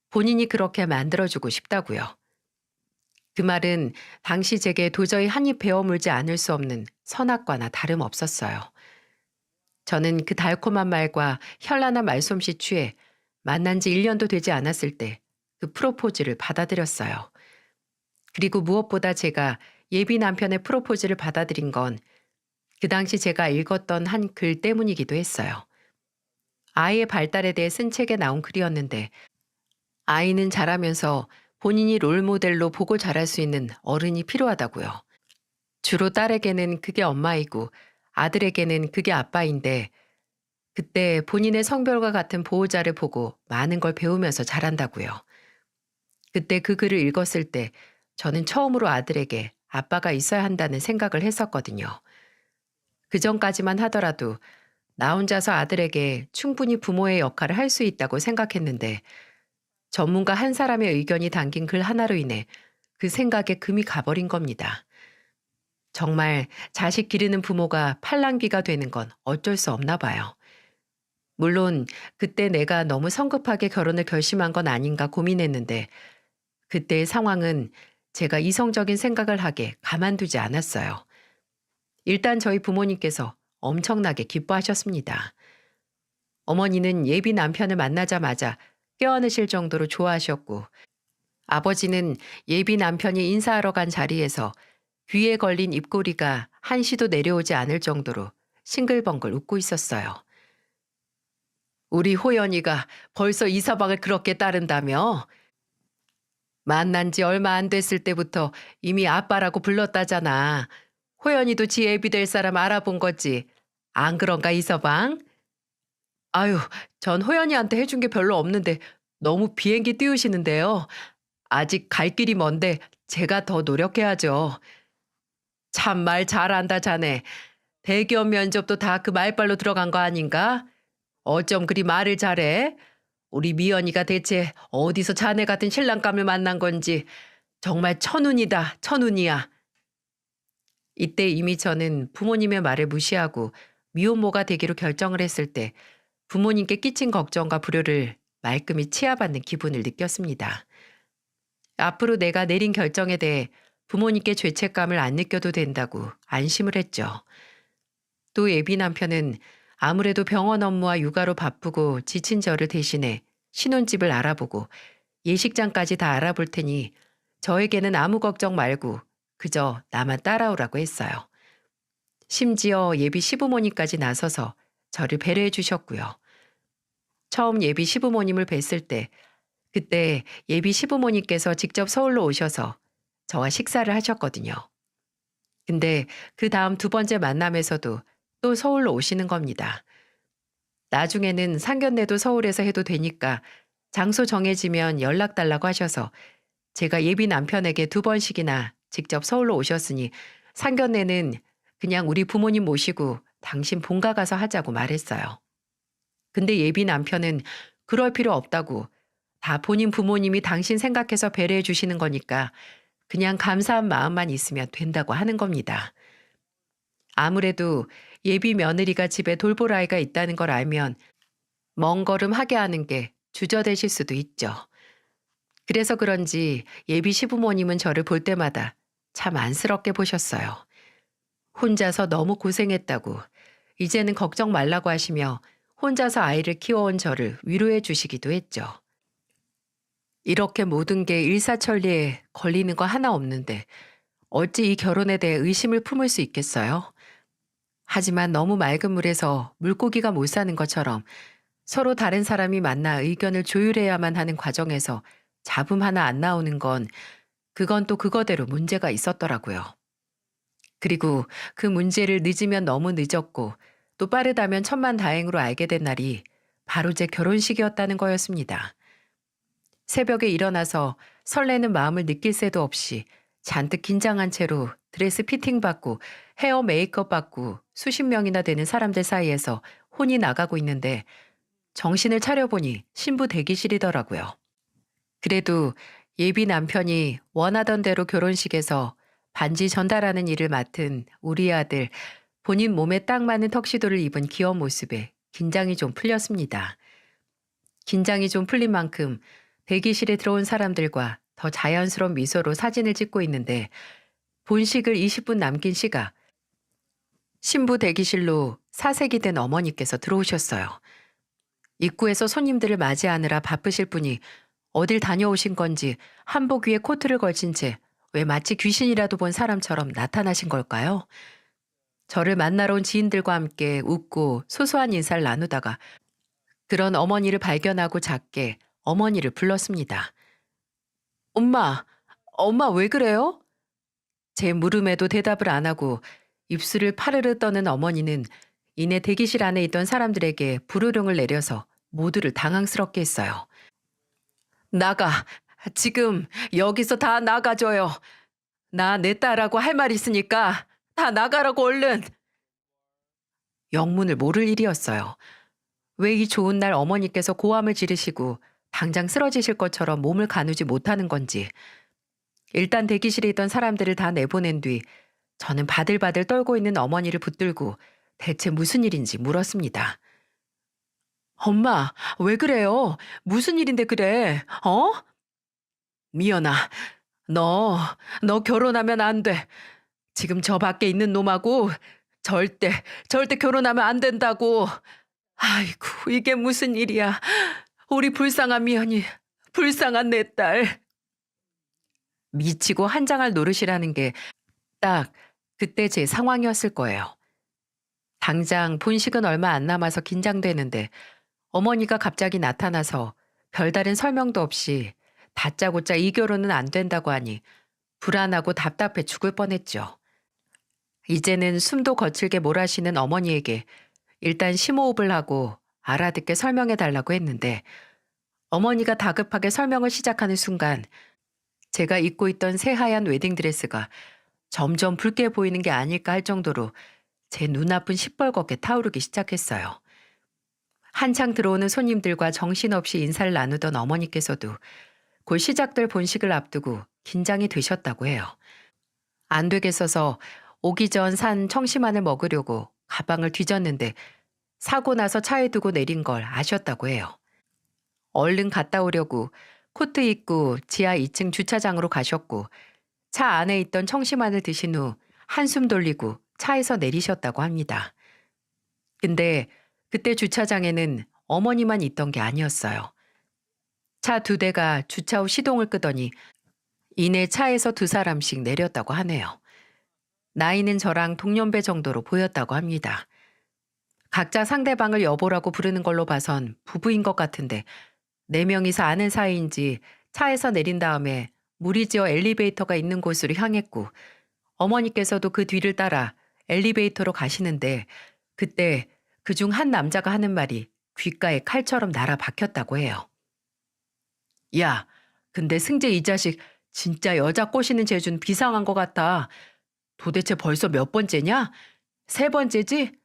본인이 그렇게 만들어주고 싶다고요. 그 말은 당시 제게 도저히 한입 베어물지 않을 수 없는 선악과나 다름없었어요. 저는 그 달콤한 말과 현란한 말솜씨 취해 만난 지 1년도 되지 않았을 때 그 프로포즈를 받아들였어요. 그리고 무엇보다 제가 예비 남편의 프로포즈를 받아들인 건 그 당시 제가 읽었던 한 글 때문이기도 했어요. 아이의 발달에 대해 쓴 책에 나온 글이었는데 아이는 자라면서 본인이 롤모델로 보고 자랄 수 있는 어른이 필요하다고요. 주로 딸에게는 그게 엄마이고 아들에게는 그게 아빠인데 그때 본인의 성별과 같은 보호자를 보고 많은 걸 배우면서 자란다고요. 그때 그 글을 읽었을 때 저는 처음으로 아들에게 아빠가 있어야 한다는 생각을 했었거든요. 그 전까지만 하더라도 나 혼자서 아들에게 충분히 부모의 역할을 할 수 있다고 생각했는데 전문가 한 사람의 의견이 담긴 글 하나로 인해 그 생각에 금이 가버린 겁니다. 정말 자식 기르는 부모가 팔랑귀가 되는 건 어쩔 수 없나 봐요. 물론 그때 내가 너무 성급하게 결혼을 결심한 건 아닌가 고민했는데 그때의 상황은 제가 이성적인 생각을 하게 가만두지 않았어요. 일단 저희 부모님께서 엄청나게 기뻐하셨습니다. 어머니는 예비 남편을 만나자마자 껴안으실 정도로 좋아하셨고 아버지는 예비 남편이 인사하러 간 자리에서 귀에 걸린 입꼬리가 한시도 내려오지 않을 정도로 싱글벙글 웃고 있었어요. 우리 호연이가 벌써 이서방을 그렇게 따른다며? 만난 지 얼마 안 됐을 때부터 이미 아빠라고 불렀다잖아. 호연이도 지 애비 될 사람 알아본 거지. 안 그런가 이서방? 아유, 전 호연이한테 해준 게 별로 없는데 너무 비행기 띄우시는데요. 아직 갈 길이 먼데 제가 더 노력해야죠. 참 말 잘한다 자네. 대기업 면접도 다 그 말발로 들어간 거 아닌가? 어쩜 그리 말을 잘해? 우리 미연이가 대체 어디서 자네 같은 신랑감을 만난 건지 정말 천운이다, 천운이야. 이때 이미 저는 부모님의 말을 무시하고 미혼모가 되기로 결정을 했을 때 부모님께 끼친 걱정과 불효를 말끔히 치하받는 기분을 느꼈습니다. 앞으로 내가 내린 결정에 대해 부모님께 죄책감을 안 느껴도 된다고 안심을 했죠. 또 예비 남편은 아무래도 병원 업무와 육아로 바쁘고 지친 저를 대신해 신혼집을 알아보고 예식장까지 다 알아볼 테니 저에게는 아무 걱정 말고 그저 나만 따라오라고 했어요. 심지어 예비 시부모님까지 나서서 저를 배려해 주셨고요. 처음 예비 시부모님을 뵀을 때 그때 예비 시부모님께서 직접 서울로 오셔서 저와 식사를 하셨거든요. 근데 그 다음 두 번째 만남에서도 또 서울로 오시는 겁니다. 나중에는 상견례도 서울에서 해도 되니까 장소 정해지면 연락 달라고 하셔서 제가 예비 남편에게 두 번씩이나 직접 서울로 오셨으니 상견례는 그냥 우리 부모님 모시고 당신 본가 가서 하자고 말했어요. 근데 예비 남편은 그럴 필요 없다고 다 본인 부모님이 당신 생각해서 배려해 주시는 거니까 그냥 감사한 마음만 있으면 된다고 하는 겁니다. 아무래도 예비 며느리가 집에 돌볼 아이가 있다는 걸 알면 먼 걸음 하게 하는 게 주저되실 수도 있죠. 그래서 그런지 예비 시부모님은 저를 볼 때마다 참 안쓰럽게 보셨어요. 혼자서 너무 고생했다고 이제는 걱정 말라고 하시며 혼자서 아이를 키워온 저를 위로해 주시기도 했죠. 이렇게 모든 게 일사천리에 걸리는 거 하나 없는데 어찌 이 결혼에 대해 의심을 품을 수 있겠어요? 하지만 너무 맑은 물에서 물고기가 못 사는 것처럼 서로 다른 사람이 만나 의견을 조율해야만 하는 과정에서 잡음 하나 안 나오는 건 그건 또 그거대로 문제가 있었더라고요. 그리고 그 문제를 늦으면 너무 늦었고 또 빠르다면 천만다행으로 알게 된 날이 바로 제 결혼식이었다는 거였습니다. 새벽에 일어나서 설레는 마음을 느낄 새도 없이 잔뜩 긴장한 채로 드레스 피팅 받고 헤어 메이크업 받고 수십 명이나 되는 사람들 사이에서 혼이 나가고 있는데 정신을 차려보니 신부 대기실이더라고요. 그래도 예비 남편이 원하던 대로 결혼식에서 반지 전달하는 일을 맡은 우리 아들, 본인 몸에 딱 맞는 턱시도를 입은 귀여운 모습에 긴장이 좀 풀렸습니다. 긴장이 좀 풀린 만큼 대기실에 들어온 사람들과 더 자연스러운 미소로 사진을 찍고 있는데 본식을 20분 남긴 시각 신부 대기실로 사색이 된 어머니께서 들어오셨어요. 입구에서 손님들을 맞이하느라 바쁘실 분이 어딜 다녀오신 건지 한복 위에 코트를 걸친 채 왜 마치 귀신이라도 본 사람처럼 나타나신 걸까요? 저를 만나러 온 지인들과 함께 웃고 소소한 인사를 나누다가 그런 어머니를 발견하고 작게 어머니를 불렀습니다. 엄마, 엄마 왜 그래요? 제 물음에도 대답을 안 하고 입술을 파르르 떠는 어머니는 이내 대기실 안에 있던 사람들에게 불호령을 내려서 모두를 당황스럽게 했어요. 나가. 지금 여기서 다 나가줘요. 나 내 딸하고 할 말 있으니까 다 나가라고 얼른. 영문을 모를 일이었어요. 왜 이 좋은 날 어머니께서 고함을 지르시고 당장 쓰러지실 것처럼 몸을 가누지 못하는 건지. 일단 대기실에 있던 사람들을 다 내보낸 뒤 저는 바들바들 떨고 있는 어머니를 붙들고 대체 무슨 일인지 물었습니다. 엄마, 왜 그래요? 무슨 일인데 그래? 어? 미연아, 너, 너 결혼하면 안 돼. 지금 저 밖에 있는 놈하고 절대 결혼하면 안 된다고. 아이고, 이게 무슨 일이야. 우리 불쌍한 미연이, 불쌍한 내 딸. 미치고 한장할 노릇이라는 게 딱 그때 제 상황이었을 거예요. 당장 본식은 얼마 안 남아서 긴장되는데 어머니가 갑자기 나타나서 별다른 설명도 없이 다짜고짜 이 결혼은 안 된다고 하니 불안하고 답답해 죽을 뻔했죠. 이제는 숨도 거칠게 몰아쉬는 어머니에게 일단 심호흡을 하고 알아듣게 설명해 달라고 했는데 어머니가 다급하게 설명을 시작하는 순간 제가 입고 있던 새하얀 웨딩드레스가 점점 붉게 보이는 게 아닐까 할 정도로 제 눈앞은 시뻘겋게 타오르기 시작했어요. 한창 들어오는 손님들과 정신없이 인사를 나누던 어머니께서도 곧 시작될 본식을 앞두고 긴장이 되셨다고 해요. 안 되겠어서 오기 전 산 청심환을 먹으려고 가방을 뒤졌는데 사고 나서 차에 두고 내린 걸 아셨다고 해요. 얼른 갔다 오려고 코트 입고 지하 2층 주차장으로 가셨고 차 안에 있던 청심환을 드신 후 한숨 돌리고 차에서 내리셨다고 합니다. 근데 그때 주차장에는 어머니만 있던 게 아니었어요. 차 2대가 주차 후 시동을 끄더니 이내 차에서 2사람씩 내렸다고 하네요. 나이는 저랑 동년배 정도로 보였다고 합니다. 각자 상대방을 여보라고 부르는 걸로 봐선 부부인 것 같은데 4명이서 아는 사이인지 차에서 내린 다음에 무리지어 엘리베이터가 있는 곳으로 향했고 어머니께서도 그 뒤를 따라 엘리베이터로 가시는데 그때 그중 한 남자가 하는 말이 귓가에 칼처럼 날아 박혔다고 해요. 야, 근데 승재 이 자식 진짜 여자 꼬시는 재주는 비상한 것 같아. 도대체 벌써 몇 번째냐? 3번째지?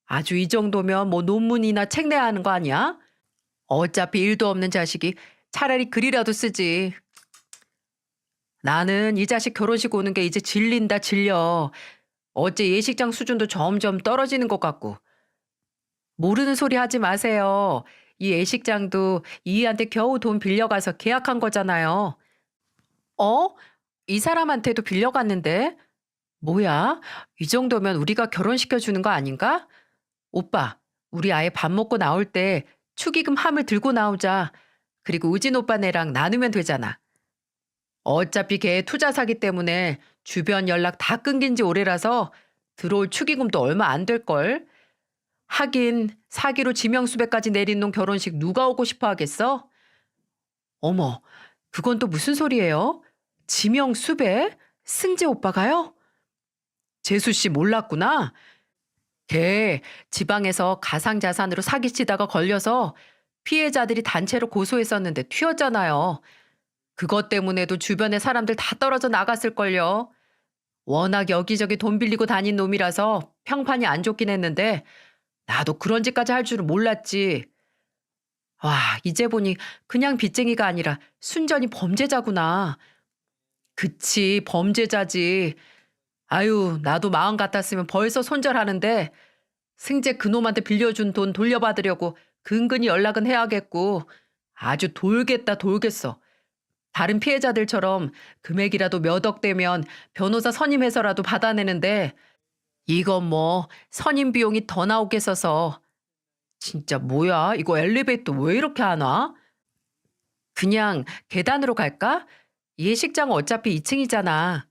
아주 이 정도면 뭐 논문이나 책 내야 하는 거 아니야? 어차피 일도 없는 자식이 차라리 글이라도 쓰지. 나는 이 자식 결혼식 오는 게 이제 질린다 질려. 어째 예식장 수준도 점점 떨어지는 것 같고. 모르는 소리 하지 마세요. 이 예식장도 이희한테 겨우 돈 빌려가서 계약한 거잖아요. 어? 이 사람한테도 빌려갔는데? 뭐야? 이 정도면 우리가 결혼시켜주는 거 아닌가? 오빠, 우리 아예 밥 먹고 나올 때 축의금 함을 들고 나오자. 그리고 우진 오빠네랑 나누면 되잖아. 어차피 걔 투자 사기 때문에 주변 연락 다 끊긴 지 오래라서 들어올 축의금도 얼마 안 될걸. 하긴 사기로 지명수배까지 내린 놈 결혼식 누가 오고 싶어 하겠어? 어머, 그건 또 무슨 소리예요? 지명수배? 승재 오빠가요? 재수 씨 몰랐구나. 걔 지방에서 가상자산으로 사기치다가 걸려서 피해자들이 단체로 고소했었는데 튀었잖아요. 그것 때문에도 주변에 사람들 다 떨어져 나갔을걸요. 워낙 여기저기 돈 빌리고 다닌 놈이라서 평판이 안 좋긴 했는데 나도 그런 짓까지 할 줄은 몰랐지. 와, 이제 보니 그냥 빚쟁이가 아니라 순전히 범죄자구나. 그치, 범죄자지. 아유, 나도 마음 같았으면 벌써 손절하는데 승재 그놈한테 빌려준 돈 돌려받으려고 근근히 연락은 해야겠고 아주 돌겠다 돌겠어. 다른 피해자들처럼 금액이라도 몇 억 되면 변호사 선임해서라도 받아내는데 이건 뭐 선임 비용이 더 나오겠어서. 진짜 뭐야? 이거 엘리베이터 왜 이렇게 안 와? 그냥 계단으로 갈까? 예식장 어차피 2층이잖아.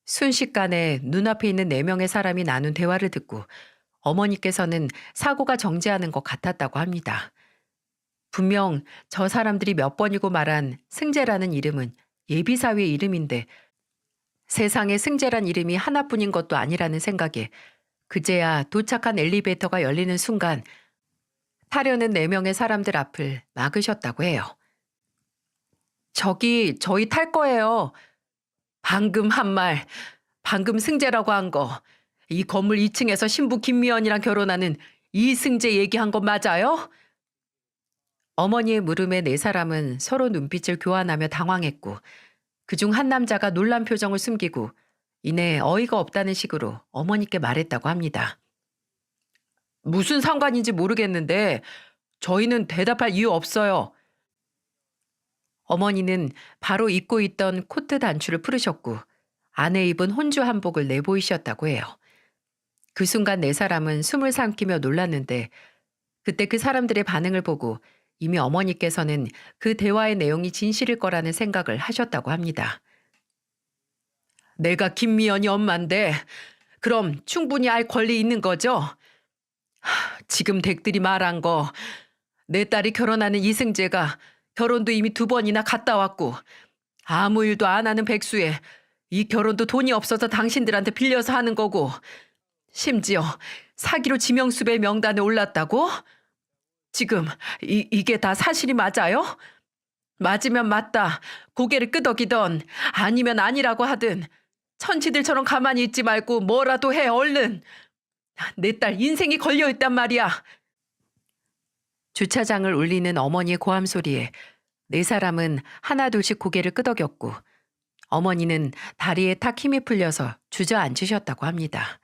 순식간에 눈앞에 있는 4명의 사람이 나눈 대화를 듣고 어머니께서는 사고가 정지하는 것 같았다고 합니다. 분명 저 사람들이 몇 번이고 말한 승재라는 이름은 예비사위의 이름인데 세상에 승재란 이름이 하나뿐인 것도 아니라는 생각에 그제야 도착한 엘리베이터가 열리는 순간 타려는 4명의 사람들 앞을 막으셨다고 해요. 저기 저희 탈 거예요. 방금 한 말, 방금 승재라고 한 거, 이 건물 2층에서 신부 김미연이랑 결혼하는 이승재 얘기한 거 맞아요? 어머니의 물음에 4사람은 서로 눈빛을 교환하며 당황했고 그중 한 남자가 놀란 표정을 숨기고 이내 어이가 없다는 식으로 어머니께 말했다고 합니다. 무슨 상관인지 모르겠는데 저희는 대답할 이유 없어요. 어머니는 바로 입고 있던 코트 단추를 풀으셨고 안에 입은 혼주 한복을 내보이셨다고 해요. 그 순간 4사람은 숨을 삼키며 놀랐는데 그때 그 사람들의 반응을 보고 이미 어머니께서는 그 대화의 내용이 진실일 거라는 생각을 하셨다고 합니다. 내가 김미연이 엄마인데 그럼 충분히 알 권리 있는 거죠? 지금 댁들이 말한 거 내 딸이 결혼하는 이승재가 결혼도 이미 2번이나 갔다 왔고 아무 일도 안 하는 백수에 이 결혼도 돈이 없어서 당신들한테 빌려서 하는 거고 심지어 사기로 지명수배 명단에 올랐다고? 지금 이게 다 사실이 맞아요? 맞으면 맞다. 고개를 끄덕이던 아니면 아니라고 하든 천치들처럼 가만히 있지 말고 뭐라도 해 얼른. 내 딸 인생이 걸려있단 말이야. 주차장을 울리는 어머니의 고함 소리에 네 사람은 하나둘씩 고개를 끄덕였고 어머니는 다리에 탁 힘이 풀려서 주저앉으셨다고 합니다.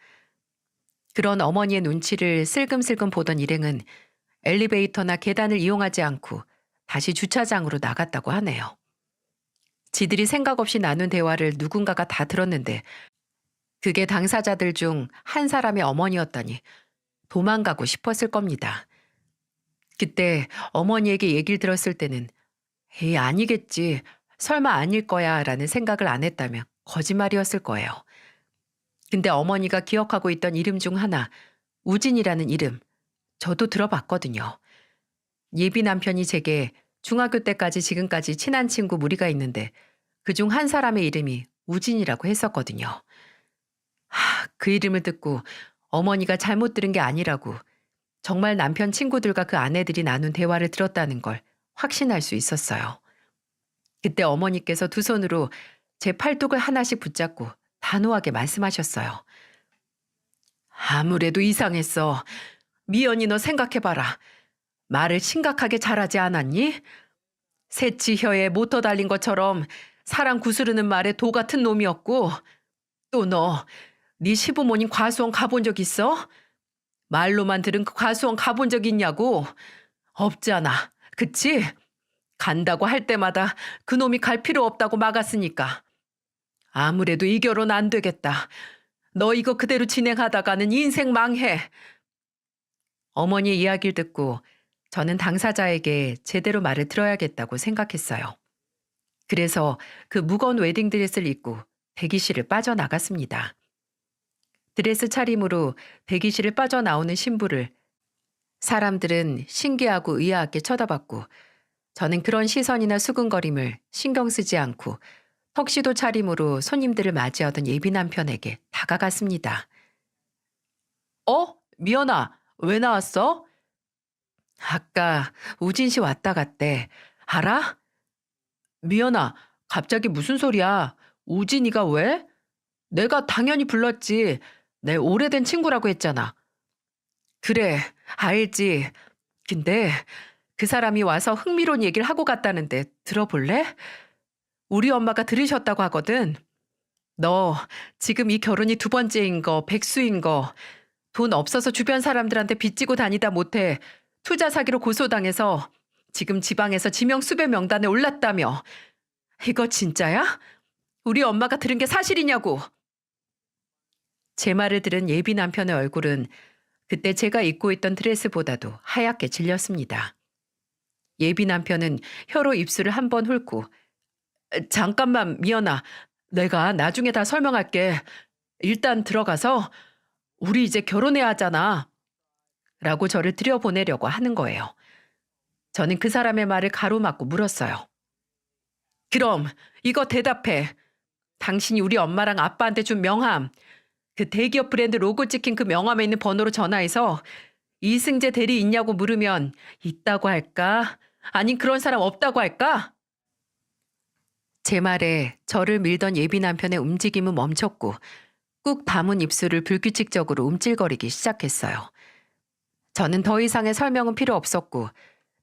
그런 어머니의 눈치를 슬금슬금 보던 일행은 엘리베이터나 계단을 이용하지 않고 다시 주차장으로 나갔다고 하네요. 지들이 생각 없이 나눈 대화를 누군가가 다 들었는데 그게 당사자들 중 한 사람의 어머니였다니 도망가고 싶었을 겁니다. 그때 어머니에게 얘기를 들었을 때는 에이 아니겠지, 설마 아닐 거야 라는 생각을 안 했다면 거짓말이었을 거예요. 근데 어머니가 기억하고 있던 이름 중 하나, 우진이라는 이름, 저도 들어봤거든요. 예비 남편이 제게 중학교 때까지 지금까지 친한 친구 무리가 있는데 그중 한 사람의 이름이 우진이라고 했었거든요. 그 이름을 듣고 어머니가 잘못 들은 게 아니라고 정말 남편 친구들과 그 아내들이 나눈 대화를 들었다는 걸 확신할 수 있었어요. 그때 어머니께서 두 손으로 제 팔뚝을 하나씩 붙잡고 단호하게 말씀하셨어요. 아무래도 이상했어. 미연이 너 생각해봐라. 말을 심각하게 잘하지 않았니? 새치 혀에 모터 달린 것처럼 사람 구스르는 말에 도 같은 놈이었고 또 너, 네 시부모님 과수원 가본 적 있어? 말로만 들은 그 과수원 가본 적 있냐고? 없잖아. 그치? 간다고 할 때마다 그놈이 갈 필요 없다고 막았으니까. 아무래도 이 결혼 안 되겠다. 너 이거 그대로 진행하다가는 인생 망해. 어머니의 이야기를 듣고 저는 당사자에게 제대로 말을 들어야겠다고 생각했어요. 그래서 그 무거운 웨딩드레스를 입고 대기실을 빠져나갔습니다. 드레스 차림으로 대기실을 빠져나오는 신부를 사람들은 신기하고 의아하게 쳐다봤고 저는 그런 시선이나 수근거림을 신경 쓰지 않고 턱시도 차림으로 손님들을 맞이하던 예비 남편에게 다가갔습니다. 미연아, 왜 나왔어? 아까 우진 씨 왔다 갔대. 알아? 미연아, 갑자기 무슨 소리야? 우진이가 왜? 내가 당연히 불렀지. 내 오래된 친구라고 했잖아. 그래, 알지. 근데 그 사람이 와서 흥미로운 얘기를 하고 갔다는데 들어볼래? 우리 엄마가 들으셨다고 하거든. 너 지금 이 결혼이 두 번째인 거, 백수인 거, 돈 없어서 주변 사람들한테 빚지고 다니다 못해 투자 사기로 고소당해서 지금 지방에서 지명 수배 명단에 올랐다며. 이거 진짜야? 우리 엄마가 들은 게 사실이냐고. 제 말을 들은 예비 남편의 얼굴은 그때 제가 입고 있던 드레스보다도 하얗게 질렸습니다. 예비 남편은 혀로 입술을 한 번 훑고 잠깐만 미연아, 내가 나중에 다 설명할게. 일단 들어가서 우리 이제 결혼해야 하잖아. 라고 저를 들여보내려고 하는 거예요. 저는 그 사람의 말을 가로막고 물었어요. 그럼 이거 대답해. 당신이 우리 엄마랑 아빠한테 준 명함, 그 대기업 브랜드 로고 찍힌 그 명함에 있는 번호로 전화해서 이승재 대리 있냐고 물으면 있다고 할까? 아닌 그런 사람 없다고 할까? 제 말에 저를 밀던 예비 남편의 움직임은 멈췄고 꾹 담은 입술을 불규칙적으로 움찔거리기 시작했어요. 저는 더 이상의 설명은 필요 없었고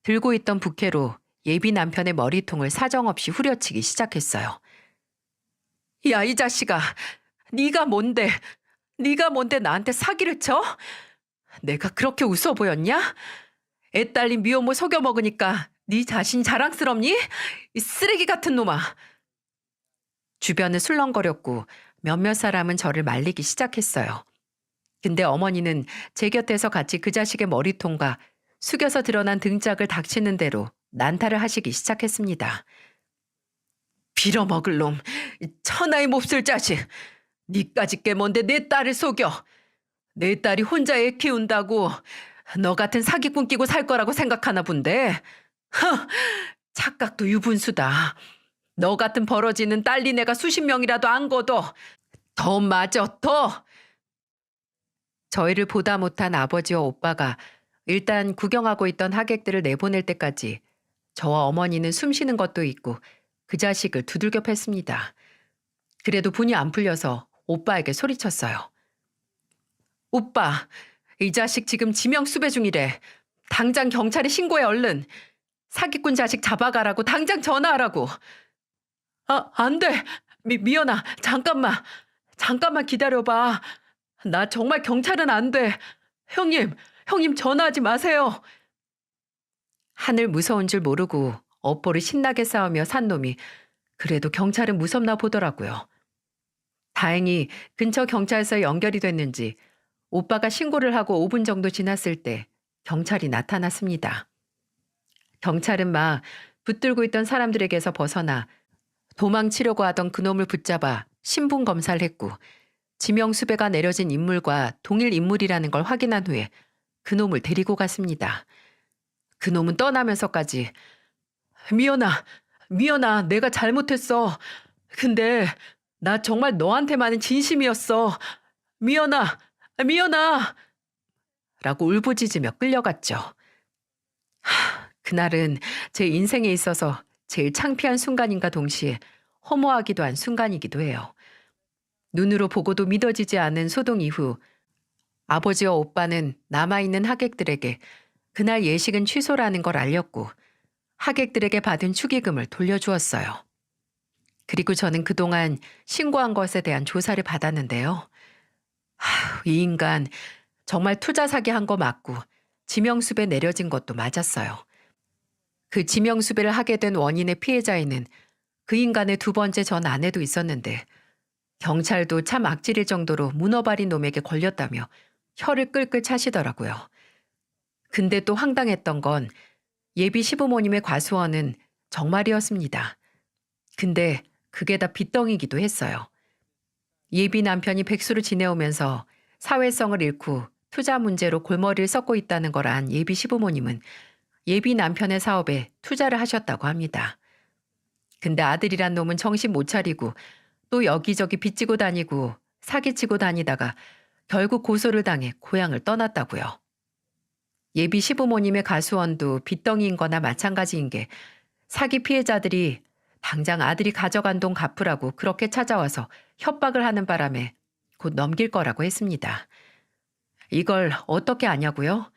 들고 있던 부케로 예비 남편의 머리통을 사정없이 후려치기 시작했어요. 야, 이 자식아. 네가 뭔데? 네가 뭔데 나한테 사기를 쳐? 내가 그렇게 웃어 보였냐? 애 딸린 미혼모 속여 먹으니까 네 자신 자랑스럽니? 이 쓰레기 같은 놈아. 주변을 술렁거렸고 몇몇 사람은 저를 말리기 시작했어요. 근데 어머니는 제 곁에서 같이 그 자식의 머리통과 숙여서 드러난 등짝을 닥치는 대로 난타를 하시기 시작했습니다. 빌어먹을 놈, 천하의 몹쓸 자식. 니까짓 게 뭔데 내 딸을 속여. 내 딸이 혼자 애 키운다고 너 같은 사기꾼 끼고 살 거라고 생각하나 본데. 착각도 유분수다. 너 같은 벌어지는 딸린 애가 수십 명이라도 안 거둬. 더 맞아, 더. 저희를 보다 못한 아버지와 오빠가 일단 구경하고 있던 하객들을 내보낼 때까지 저와 어머니는 숨 쉬는 것도 있고 그 자식을 두들겨 팼습니다. 그래도 분이 안 풀려서 오빠에게 소리쳤어요. 오빠, 이 자식 지금 지명 수배 중이래. 당장 경찰에 신고해 얼른. 사기꾼 자식 잡아가라고 당장 전화하라고. 안 돼. 미연아, 잠깐만. 잠깐만 기다려봐. 나 정말 경찰은 안 돼. 형님 전화하지 마세요. 하늘 무서운 줄 모르고 업보를 신나게 싸우며 산 놈이 그래도 경찰은 무섭나 보더라고요. 다행히 근처 경찰서에 연결이 됐는지 오빠가 신고를 하고 5분 정도 지났을 때 경찰이 나타났습니다. 경찰은 막 붙들고 있던 사람들에게서 벗어나 도망치려고 하던 그놈을 붙잡아 신분 검사를 했고 지명수배가 내려진 인물과 동일 인물이라는 걸 확인한 후에 그놈을 데리고 갔습니다. 그놈은 떠나면서까지 미연아, 내가 잘못했어. 근데 나 정말 너한테만은 진심이었어. 미연아, 미연아! 라고 울부짖으며 끌려갔죠. 그날은 제 인생에 있어서 제일 창피한 순간인가 동시에 허무하기도 한 순간이기도 해요. 눈으로 보고도 믿어지지 않은 소동 이후 아버지와 오빠는 남아있는 하객들에게 그날 예식은 취소라는 걸 알렸고 하객들에게 받은 축의금을 돌려주었어요. 그리고 저는 그동안 신고한 것에 대한 조사를 받았는데요. 이 인간 정말 투자 사기한 거 맞고 지명수배 내려진 것도 맞았어요. 그 지명수배를 하게 된 원인의 피해자에는 그 인간의 두 번째 전 아내도 있었는데 경찰도 참 악질일 정도로 문어발인 놈에게 걸렸다며 혀를 끌끌 차시더라고요. 근데 또 황당했던 건 예비 시부모님의 과수원은 정말이었습니다. 근데 그게 다 빚덩이기도 했어요. 예비 남편이 백수로 지내오면서 사회성을 잃고 투자 문제로 골머리를 썩고 있다는 걸 안 예비 시부모님은 예비 남편의 사업에 투자를 하셨다고 합니다. 근데 아들이란 놈은 정신 못 차리고 또 여기저기 빚지고 다니고 사기치고 다니다가 결국 고소를 당해 고향을 떠났다고요. 예비 시부모님의 가수원도 빚덩이인 거나 마찬가지인 게 사기 피해자들이 당장 아들이 가져간 돈 갚으라고 그렇게 찾아와서 협박을 하는 바람에 곧 넘길 거라고 했습니다. 이걸 어떻게 아냐고요?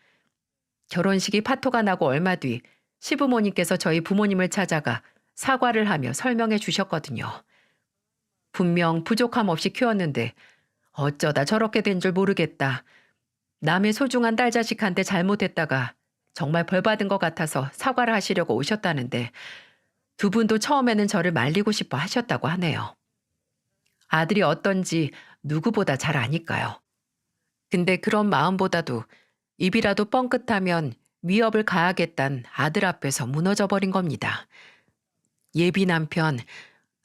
결혼식이 파토가 나고 얼마 뒤 시부모님께서 저희 부모님을 찾아가 사과를 하며 설명해 주셨거든요. 분명 부족함 없이 키웠는데 어쩌다 저렇게 된 줄 모르겠다. 남의 소중한 딸 자식한테 잘못했다가 정말 벌 받은 것 같아서 사과를 하시려고 오셨다는데 두 분도 처음에는 저를 말리고 싶어 하셨다고 하네요. 아들이 어떤지 누구보다 잘 아니까요. 근데 그런 마음보다도 입이라도 뻥끗하면 위협을 가하겠단 아들 앞에서 무너져 버린 겁니다. 예비 남편,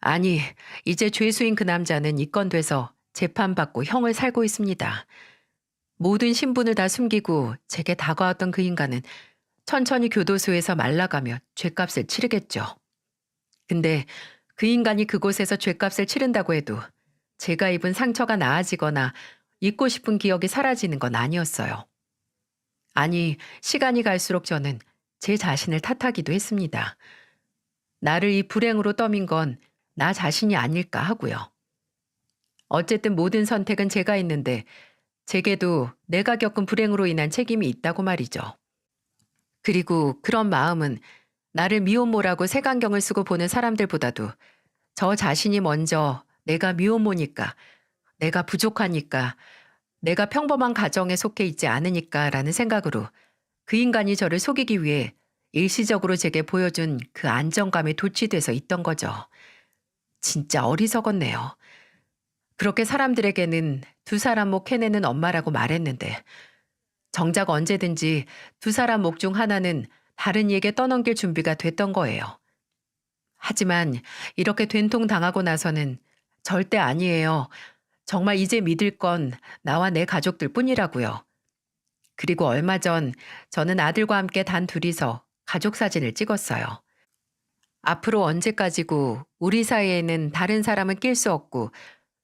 아니 이제 죄수인 그 남자는 입건돼서 재판받고 형을 살고 있습니다. 모든 신분을 다 숨기고 제게 다가왔던 그 인간은 천천히 교도소에서 말라가며 죗값을 치르겠죠. 근데 그 인간이 그곳에서 죗값을 치른다고 해도 제가 입은 상처가 나아지거나 잊고 싶은 기억이 사라지는 건 아니었어요. 아니, 시간이 갈수록 저는 제 자신을 탓하기도 했습니다. 나를 이 불행으로 떠민 건 나 자신이 아닐까 하고요. 어쨌든 모든 선택은 제가 했는데 제게도 내가 겪은 불행으로 인한 책임이 있다고 말이죠. 그리고 그런 마음은 나를 미혼모라고 색안경을 쓰고 보는 사람들보다도 저 자신이 먼저 내가 미혼모니까, 내가 부족하니까, 내가 평범한 가정에 속해 있지 않으니까라는 생각으로 그 인간이 저를 속이기 위해 일시적으로 제게 보여준 그 안정감에 도취돼서 있던 거죠. 진짜 어리석었네요. 그렇게 사람들에게는 두 사람 목 해내는 엄마라고 말했는데 정작 언제든지 두 사람 목 중 하나는 다른 이에게 떠넘길 준비가 됐던 거예요. 하지만 이렇게 된통 당하고 나서는 절대 아니에요. 정말 이제 믿을 건 나와 내 가족들 뿐이라고요. 그리고 얼마 전 저는 아들과 함께 단 둘이서 가족 사진을 찍었어요. 앞으로 언제까지고 우리 사이에는 다른 사람은 낄 수 없고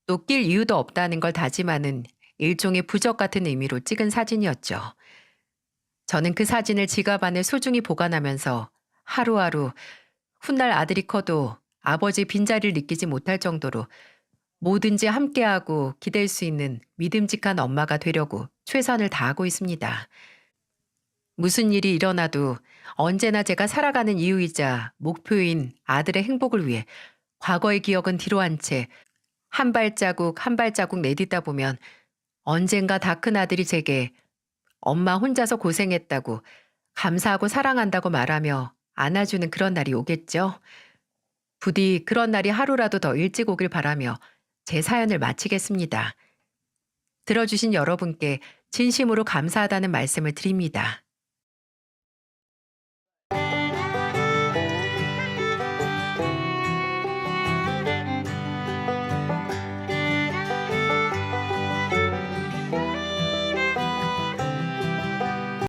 또 낄 이유도 없다는 걸 다짐하는 일종의 부적 같은 의미로 찍은 사진이었죠. 저는 그 사진을 지갑 안에 소중히 보관하면서 하루하루 훗날 아들이 커도 아버지의 빈자리를 느끼지 못할 정도로 뭐든지 함께하고 기댈 수 있는 믿음직한 엄마가 되려고 최선을 다하고 있습니다. 무슨 일이 일어나도 언제나 제가 살아가는 이유이자 목표인 아들의 행복을 위해 과거의 기억은 뒤로 한 채 한 발자국 한 발자국 내딛다 보면 언젠가 다 큰 아들이 제게 엄마 혼자서 고생했다고 감사하고 사랑한다고 말하며 안아주는 그런 날이 오겠죠. 부디 그런 날이 하루라도 더 일찍 오길 바라며 제 사연을 마치겠습니다. 들어주신 여러분께 진심으로 감사하다는 말씀을 드립니다.